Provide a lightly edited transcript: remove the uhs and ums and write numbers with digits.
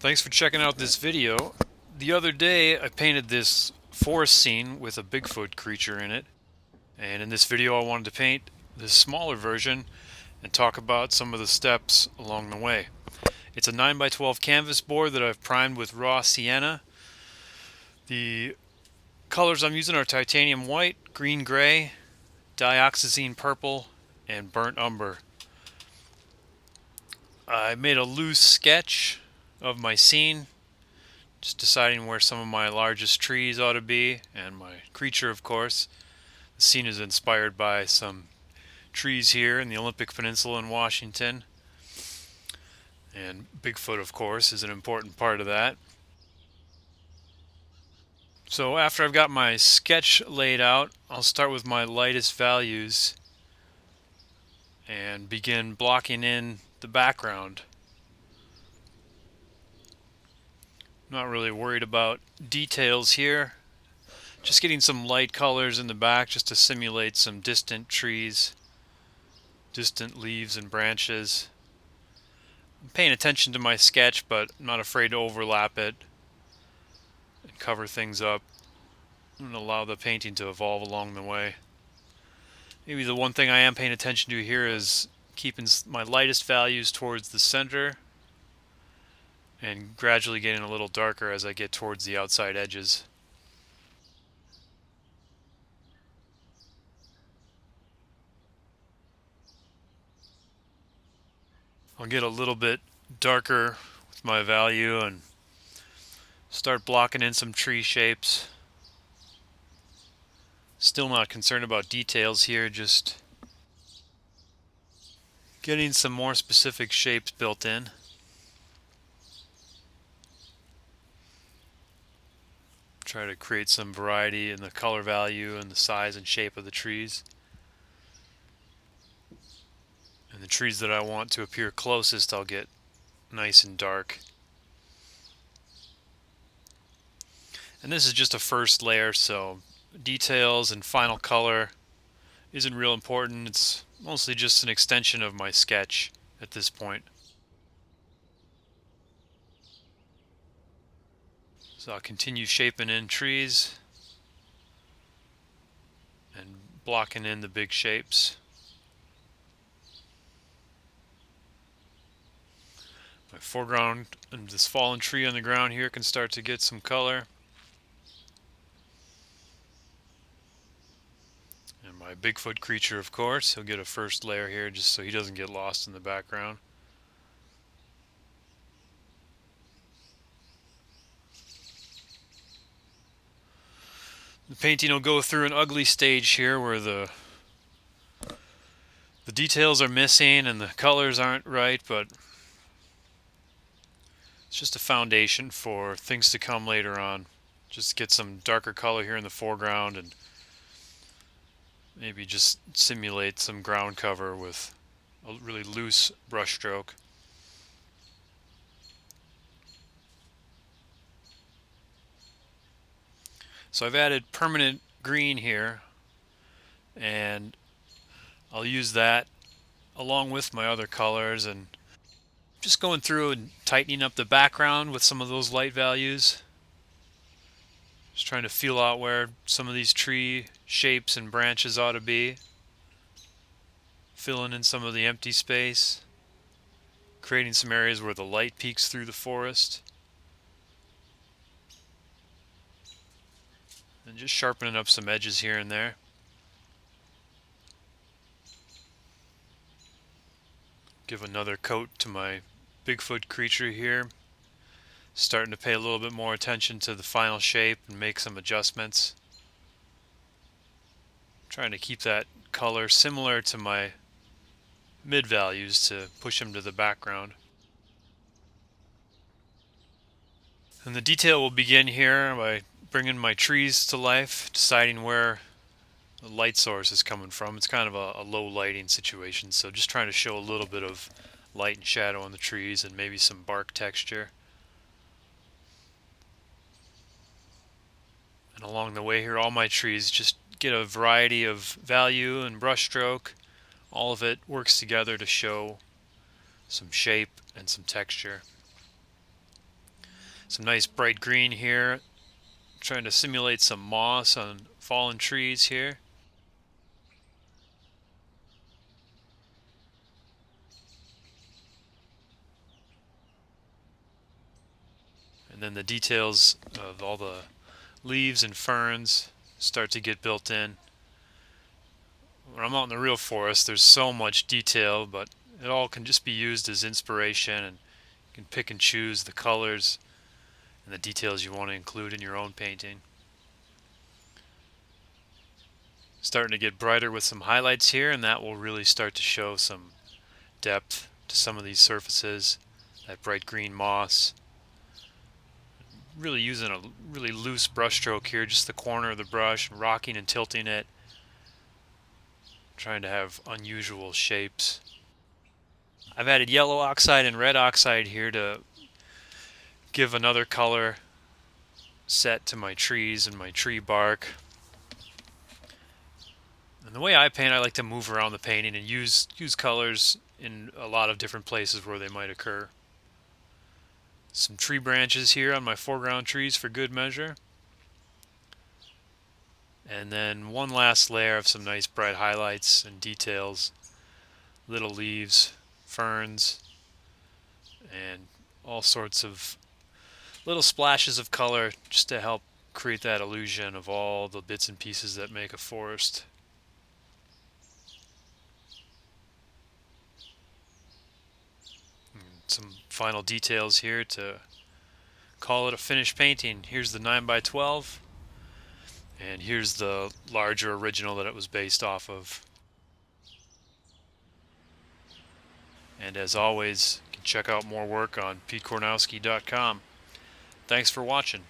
Thanks for checking out this video. The other day I painted this forest scene with a Bigfoot creature in it, and in this video I wanted to paint this smaller version and talk about some of the steps along the way. It's a 9x12 canvas board that I've primed with raw sienna. The colors I'm using are titanium white, green gray, dioxazine purple, and burnt umber. I made a loose sketch of my scene, just deciding where some of my largest trees ought to be, and my creature, of course. The scene is inspired by some trees here in the Olympic Peninsula in Washington, and Bigfoot, of course, is an important part of that. So after I've got my sketch laid out, I'll start with my lightest values and begin blocking in the background. Not really worried about details here. Just getting some light colors in the back just to simulate some distant trees, distant leaves and branches. I'm paying attention to my sketch, but I'm not afraid to overlap it and cover things up and allow the painting to evolve along the way. Maybe the one thing I am paying attention to here is keeping my lightest values towards the center and gradually getting a little darker as I get towards the outside edges. I'll get a little bit darker with my value and start blocking in some tree shapes. Still not concerned about details here, just getting some more specific shapes built in. Try to create some variety in the color value and the size and shape of the trees. And the trees that I want to appear closest, I'll get nice and dark. And this is just a first layer, so details and final color isn't real important. It's mostly just an extension of my sketch at this point. So I'll continue shaping in trees and blocking in the big shapes. My foreground and this fallen tree on the ground here can start to get some color. And my Bigfoot creature, of course, he'll get a first layer here just so he doesn't get lost in the background. The painting will go through an ugly stage here where the details are missing and the colors aren't right, but it's just a foundation for things to come later on. Just get some darker color here in the foreground and maybe just simulate some ground cover with a really loose brush stroke. So I've added permanent green here, and I'll use that along with my other colors and just going through and tightening up the background with some of those light values. Just trying to feel out where some of these tree shapes and branches ought to be. Filling in some of the empty space. Creating some areas where the light peeks through the forest. And just sharpening up some edges here and there. Give another coat to my Bigfoot creature here. Starting to pay a little bit more attention to the final shape and make some adjustments. Trying to keep that color similar to my mid values to push them to the background. And the detail will begin here by bringing my trees to life, deciding where the light source is coming from. It's kind of a low lighting situation, so just trying to show a little bit of light and shadow on the trees and maybe some bark texture. And along the way here, all my trees just get a variety of value and brush stroke. All of it works together to show some shape and some texture. Some nice bright green here, trying to simulate some moss on fallen trees here. And then the details of all the leaves and ferns start to get built in. When I'm out in the real forest, there's so much detail, but it all can just be used as inspiration, and you can pick and choose the colors and the details you want to include in your own painting. Starting to get brighter with some highlights here, and that will really start to show some depth to some of these surfaces. That bright green moss. Really using a really loose brush stroke here, just the corner of the brush, rocking and tilting it, trying to have unusual shapes. I've added yellow oxide and red oxide here to give another color set to my trees and my tree bark. And the way I paint, I like to move around the painting and use colors in a lot of different places where they might occur. Some tree branches here on my foreground trees for good measure. And then one last layer of some nice bright highlights and details. Little leaves, ferns, and all sorts of little splashes of color just to help create that illusion of all the bits and pieces that make a forest. And some final details here to call it a finished painting. Here's the 9x12, and here's the larger original that it was based off of. And as always, you can check out more work on PeteKornowski.com. Thanks for watching.